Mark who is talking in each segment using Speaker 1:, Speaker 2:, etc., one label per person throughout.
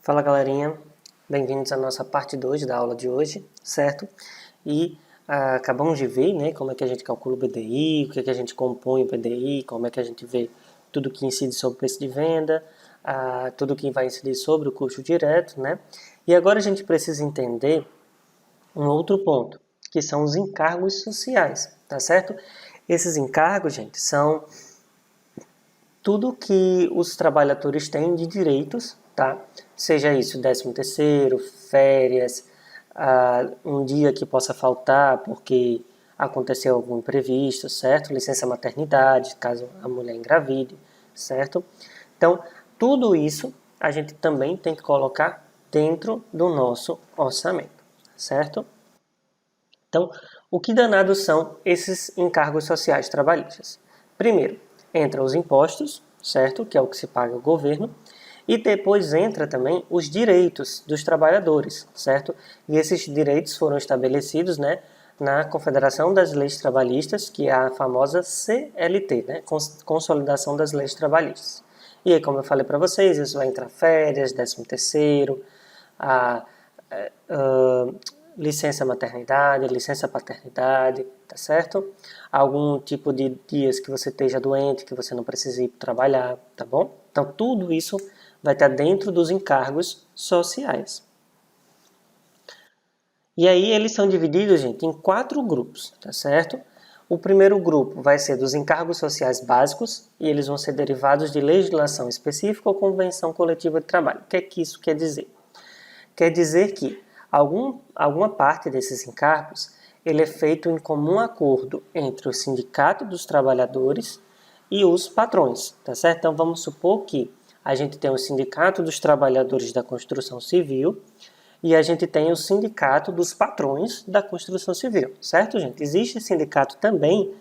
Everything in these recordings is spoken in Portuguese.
Speaker 1: Fala galerinha, bem-vindos à nossa parte 2 da aula de hoje, certo? E acabamos de ver, né, como é que a gente calcula o BDI, o que é que a gente compõe o BDI, como é que a gente vê tudo que incide sobre o preço de venda, tudo que vai incidir sobre o custo direto, né? E agora a gente precisa entender um outro ponto, que são os encargos sociais, tá certo? Esses encargos, gente, são tudo que os trabalhadores têm de direitos, tá? Seja isso 13º, férias, um dia que possa faltar porque aconteceu algum imprevisto, certo? Licença maternidade, caso a mulher engravide, certo? Então, tudo isso a gente também tem que colocar dentro do nosso orçamento, certo? Então, o que danados são esses encargos sociais trabalhistas? Primeiro, entra os impostos, certo? Que é o que se paga ao governo. E depois entra também os direitos dos trabalhadores, certo? E esses direitos foram estabelecidos, né, na Confederação das Leis Trabalhistas, que é a famosa CLT, né? Consolidação das Leis Trabalhistas. E aí, como eu falei para vocês, isso vai entrar férias, 13º, licença maternidade, licença paternidade, tá certo? Algum tipo de dias que você esteja doente, que você não precise ir trabalhar, tá bom? Então, tudo isso vai estar dentro dos encargos sociais. E aí, eles são divididos, gente, em 4 grupos, tá certo? O primeiro grupo vai ser dos encargos sociais básicos, e eles vão ser derivados de legislação específica ou convenção coletiva de trabalho. O que é que isso quer dizer? Quer dizer que alguma parte desses encargos ele é feito em comum acordo entre o sindicato dos trabalhadores e os patrões, tá certo? Então vamos supor que a gente tem o sindicato dos trabalhadores da construção civil e a gente tem o sindicato dos patrões da construção civil, certo, gente? Existe sindicato também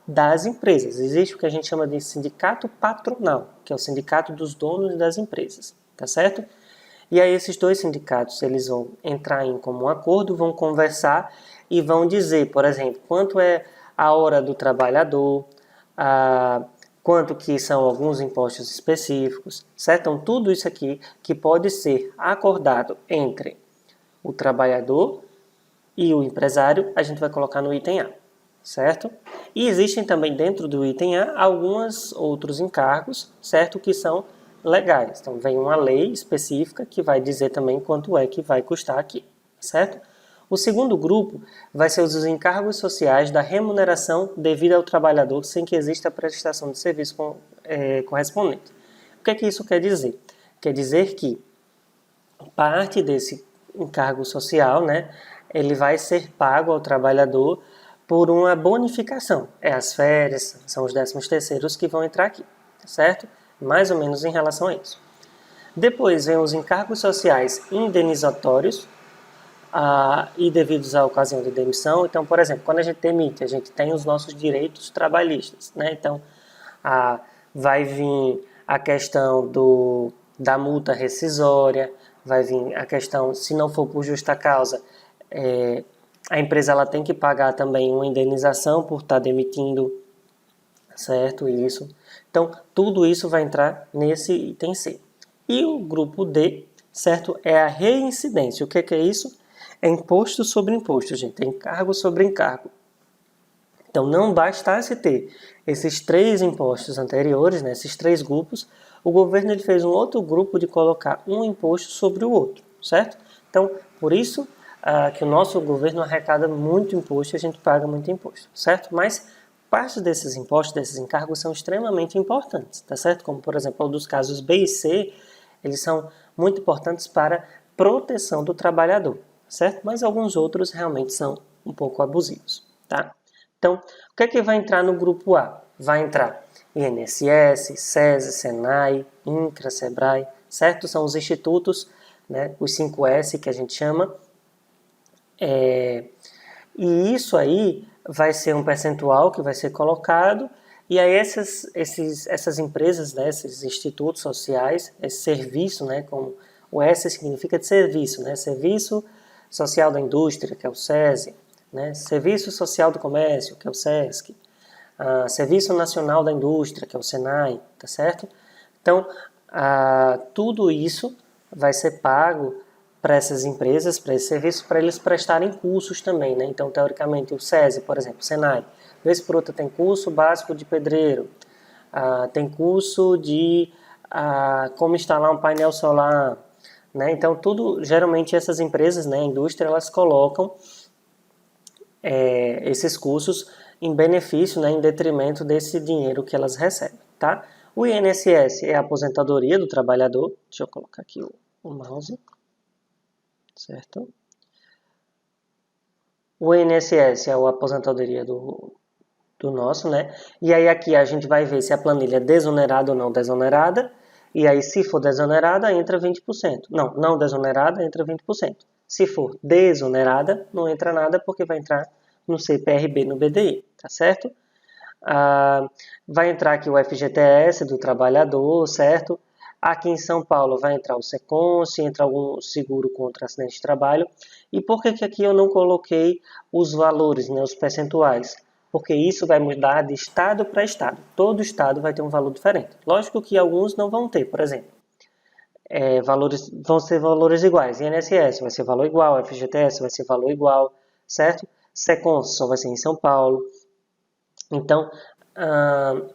Speaker 1: das empresas, existe o que a gente chama de sindicato patronal, que é o sindicato dos donos das empresas, tá certo? E aí esses dois sindicatos eles vão entrar em comum acordo, vão conversar e vão dizer, por exemplo, quanto é a hora do trabalhador, quanto que são alguns impostos específicos, certo? Então tudo isso aqui que pode ser acordado entre o trabalhador e o empresário, a gente vai colocar no item A, certo? E existem também dentro do item A alguns outros encargos, certo? Que são legais. Então vem uma lei específica que vai dizer também quanto é que vai custar aqui, certo? O segundo grupo vai ser os encargos sociais da remuneração devida ao trabalhador sem que exista a prestação de serviço correspondente. O que é que isso quer dizer? Quer dizer que parte desse encargo social, né, ele vai ser pago ao trabalhador por uma bonificação. É as férias, são os 13º que vão entrar aqui, certo? Mais ou menos em relação a isso. Depois vem os encargos sociais indenizatórios e devidos à ocasião de demissão. Então, por exemplo, quando a gente demite, a gente tem os nossos direitos trabalhistas, né? Então, vai vir a questão da multa rescisória, vai vir a questão, se não for por justa causa, a empresa ela tem que pagar também uma indenização por estar demitindo, certo? Isso. Então, tudo isso vai entrar nesse item C. E o grupo D, certo? É a reincidência. O que é isso? É imposto sobre imposto, gente. É encargo sobre encargo. Então, não bastasse ter esses 3 impostos anteriores, né, esses 3 grupos, o governo ele fez um outro grupo de colocar um imposto sobre o outro, certo? Então, por isso que o nosso governo arrecada muito imposto e a gente paga muito imposto, certo? Mas parte desses impostos, desses encargos, são extremamente importantes, tá certo? Como, por exemplo, dos casos B e C, eles são muito importantes para proteção do trabalhador, certo? Mas alguns outros realmente são um pouco abusivos, tá? Então, o que é que vai entrar no grupo A? Vai entrar INSS, SESI, SENAI, INCRA, SEBRAE, certo? São os institutos, né, os 5S que a gente chama. E isso aí vai ser um percentual que vai ser colocado, e aí essas empresas, né, esses institutos sociais, esse serviço, né, como o S significa de serviço, né, Serviço Social da Indústria, que é o SESI, né, Serviço Social do Comércio, que é o SESC, Serviço Nacional da Indústria, que é o SENAI, tá certo? Então, tudo isso vai ser pago para essas empresas, para esse serviço, para eles prestarem cursos também, né? Então, teoricamente, o SESI, por exemplo, o Senai, vez por outra tem curso básico de pedreiro, tem curso de como instalar um painel solar, né? Então, tudo, geralmente essas empresas, né, a indústria, elas colocam esses cursos em benefício, né, em detrimento desse dinheiro que elas recebem, tá? O INSS é a aposentadoria do trabalhador. Deixa eu colocar aqui o mouse, certo? O INSS é a aposentadoria do nosso, né? E aí aqui a gente vai ver se a planilha é desonerada ou não desonerada. E aí se for desonerada, entra 20%. Não desonerada, entra 20%. Se for desonerada, não entra nada porque vai entrar no CPRB, no BDI, tá certo? Vai entrar aqui o FGTS do trabalhador, certo? Aqui em São Paulo vai entrar o SECOM, se entra algum seguro contra acidente de trabalho. E por que aqui eu não coloquei os valores, né, os percentuais? Porque isso vai mudar de estado para estado. Todo estado vai ter um valor diferente. Lógico que alguns não vão ter, por exemplo. Valores, vão ser valores iguais. INSS vai ser valor igual, FGTS vai ser valor igual, certo? SECOM só vai ser em São Paulo. Então,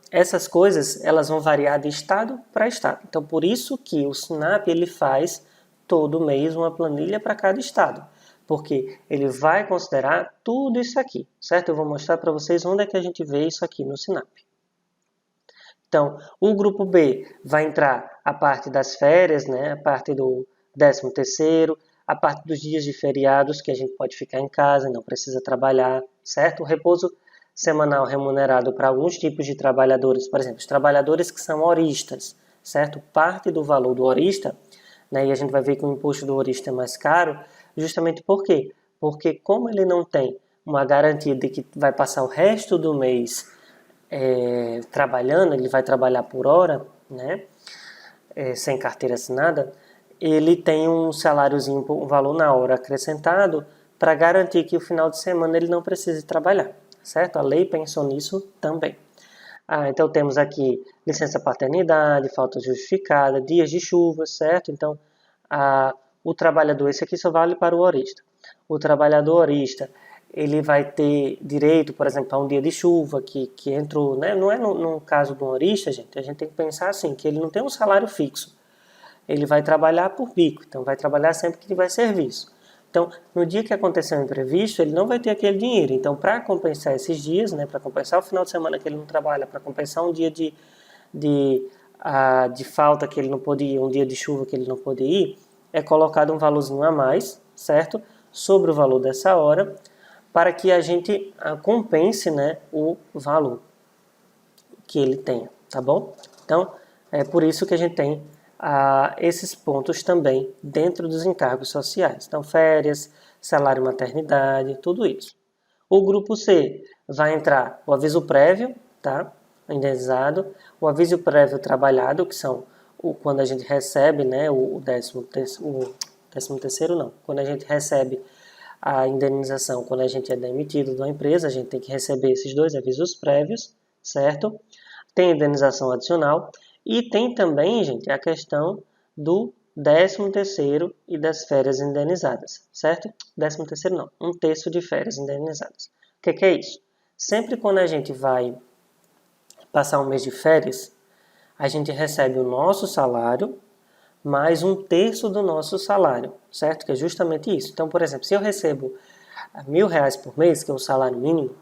Speaker 1: essas coisas elas vão variar de estado para estado. Então, por isso que o SINAP ele faz todo mês uma planilha para cada estado, porque ele vai considerar tudo isso aqui, certo? Eu vou mostrar para vocês onde é que a gente vê isso aqui no SINAP. Então, o grupo B vai entrar a parte das férias, né? A parte do 13º, a parte dos dias de feriados que a gente pode ficar em casa, não precisa trabalhar, certo? O repouso semanal remunerado para alguns tipos de trabalhadores, por exemplo, os trabalhadores que são horistas, certo? Parte do valor do horista, né? E a gente vai ver que o imposto do horista é mais caro, justamente por quê? Porque como ele não tem uma garantia de que vai passar o resto do mês trabalhando, ele vai trabalhar por hora, né? Sem carteira assinada, ele tem um saláriozinho, um valor na hora acrescentado para garantir que o final de semana ele não precise trabalhar, certo? A lei pensou nisso também. Então temos aqui licença paternidade, falta justificada, dias de chuva, certo? Então o trabalhador, esse aqui só vale para o horista. O trabalhador horista, ele vai ter direito, por exemplo, a um dia de chuva que entrou, né? Não é no caso do horista, gente, a gente tem que pensar assim, que ele não tem um salário fixo. Ele vai trabalhar por bico, então vai trabalhar sempre que tiver serviço. Então, no dia que acontecer um imprevisto, ele não vai ter aquele dinheiro. Então, para compensar esses dias, né, para compensar o final de semana que ele não trabalha, para compensar um dia de falta que ele não pôde ir, um dia de chuva que ele não pôde ir, é colocado um valorzinho a mais, certo? Sobre o valor dessa hora, para que a gente compense, né, o valor que ele tenha, tá bom? Então, é por isso que a gente tem esses pontos também dentro dos encargos sociais. Então, férias, salário maternidade, tudo isso. O grupo C vai entrar o aviso prévio, tá? Indenizado, o aviso prévio trabalhado, que são quando a gente recebe, né, o 13º não, quando a gente recebe a indenização, quando a gente é demitido de uma empresa, a gente tem que receber esses dois avisos prévios, certo? Tem indenização adicional e tem também, gente, a questão do 13º e das férias indenizadas, certo? 13º não, 1/3 de férias indenizadas. O que é isso? Sempre quando a gente vai passar um mês de férias, a gente recebe o nosso salário mais 1/3 do nosso salário, certo? Que é justamente isso. Então, por exemplo, se eu recebo R$1.000 por mês, que é o salário mínimo,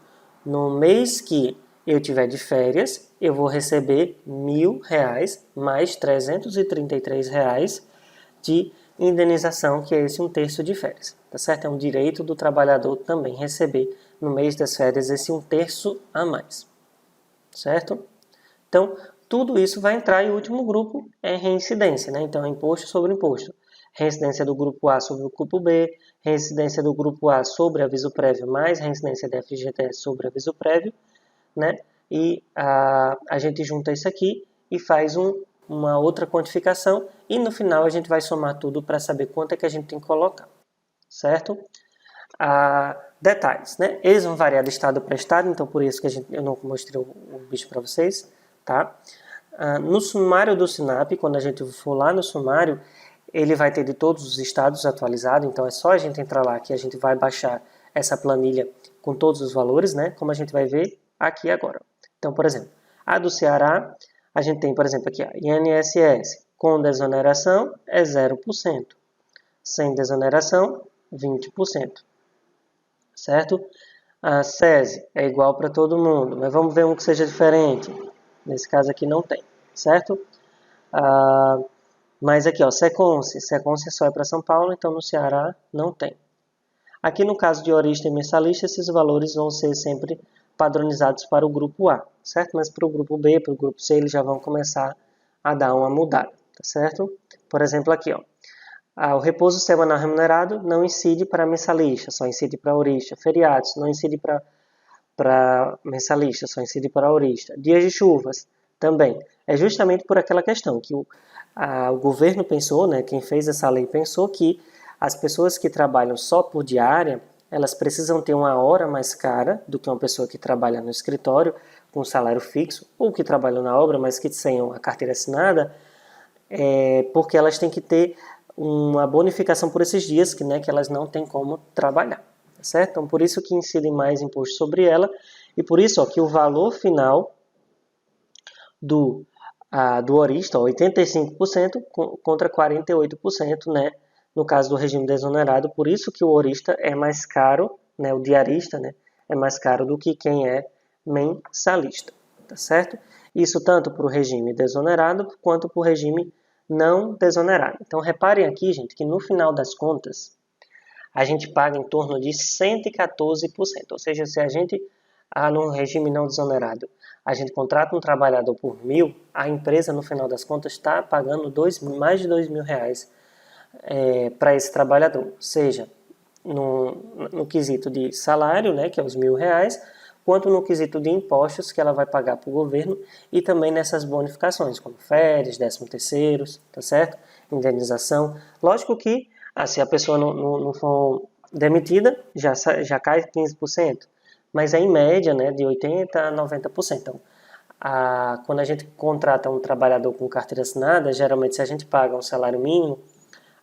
Speaker 1: no mês que eu tiver de férias, eu vou receber R$1.000 mais R$333 de indenização, que é esse 1/3 de férias, tá certo? É um direito do trabalhador também receber no mês das férias esse 1/3 a mais, certo? Então, tudo isso vai entrar e o último grupo é reincidência, né? Então, é imposto sobre imposto. Reincidência do grupo A sobre o grupo B, reincidência do grupo A sobre aviso prévio, mais reincidência da FGTS sobre aviso prévio, né? E a gente junta isso aqui e faz uma outra quantificação e no final a gente vai somar tudo para saber quanto é que a gente tem que colocar, certo? Detalhes, né? Eles vão variar de estado para estado, então por isso que eu não mostrei o bicho para vocês, tá? No sumário do SINAP, quando a gente for lá no sumário, ele vai ter de todos os estados atualizado, então é só a gente entrar lá que a gente vai baixar essa planilha com todos os valores, né? Como a gente vai ver aqui agora. Então, por exemplo, a do Ceará, a gente tem, por exemplo, aqui, a INSS, com desoneração é 0%, sem desoneração, 20%, certo? A SESI é igual para todo mundo, mas vamos ver um que seja diferente. Nesse caso aqui não tem, certo? Mas aqui, ó, Seconce só é para São Paulo, então no Ceará não tem. Aqui no caso de horista e mensalista, esses valores vão ser sempre padronizados para o grupo A, certo? Mas para o grupo B, para o grupo C, eles já vão começar a dar uma mudada, tá certo? Por exemplo, aqui, ó, o repouso semanal remunerado não incide para mensalista, só incide para horista. Feriados não incide para mensalista, só incide para horista. Dias de chuvas também. É justamente por aquela questão que o governo pensou, né, quem fez essa lei pensou que as pessoas que trabalham só por diária, elas precisam ter uma hora mais cara do que uma pessoa que trabalha no escritório com salário fixo, ou que trabalha na obra, mas que tenham a carteira assinada, porque elas têm que ter uma bonificação por esses dias que elas não têm como trabalhar, certo? Então, por isso que incidem mais imposto sobre ela, e por isso que o valor final do horista, 85% contra 48%, né? No caso do regime desonerado, por isso que o horista é mais caro, né? O diarista, né? É mais caro do que quem é mensalista, tá certo? Isso tanto para o regime desonerado quanto para o regime não desonerado. Então, reparem aqui, gente, que no final das contas, a gente paga em torno de 114%. Ou seja, se a gente, no regime não desonerado, a gente contrata um trabalhador por 1.000, a empresa, no final das contas, está pagando mais de R$2.000 para esse trabalhador. Seja no quesito de salário, né, que é os R$1.000, quanto no quesito de impostos que ela vai pagar para o governo e também nessas bonificações, como férias, 13º, tá certo? Indenização. Lógico que, se a pessoa não for demitida, já cai 15%, mas é em média, né, de 80% a 90%. Então, quando a gente contrata um trabalhador com carteira assinada, geralmente se a gente paga um salário mínimo,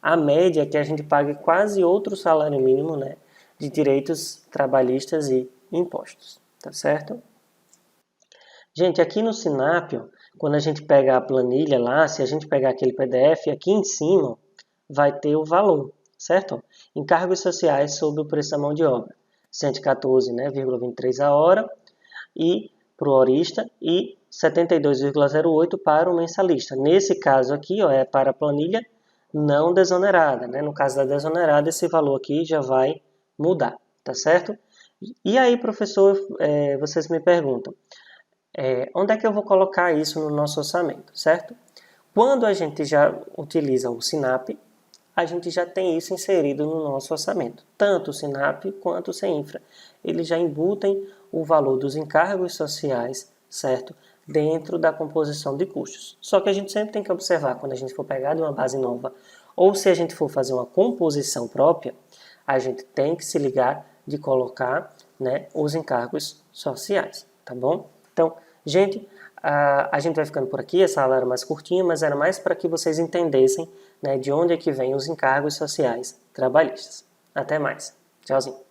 Speaker 1: a média é que a gente pague quase outro salário mínimo, né, de direitos trabalhistas e impostos. Tá certo? Gente, aqui no Sinapio, quando a gente pega a planilha lá, se a gente pegar aquele PDF, aqui em cima vai ter o valor, certo? Encargos sociais sobre o preço da mão de obra. 114,23, né, 23 a hora e para o horista e 72,08 para o mensalista. Nesse caso aqui, ó, é para a planilha não desonerada, né? No caso da desonerada, esse valor aqui já vai mudar, tá certo? E aí, professor, vocês me perguntam, onde é que eu vou colocar isso no nosso orçamento, certo? Quando a gente já utiliza o SINAP, a gente já tem isso inserido no nosso orçamento. Tanto o SINAP quanto o CEINFRA. Eles já embutem o valor dos encargos sociais, certo? Dentro da composição de custos. Só que a gente sempre tem que observar, quando a gente for pegar de uma base nova, ou se a gente for fazer uma composição própria, a gente tem que se ligar de colocar, né, os encargos sociais, tá bom? Então, gente, a gente vai ficando por aqui, essa aula era mais curtinha, mas era mais para que vocês entendessem, né, de onde é que vem os encargos sociais trabalhistas. Até mais. Tchauzinho.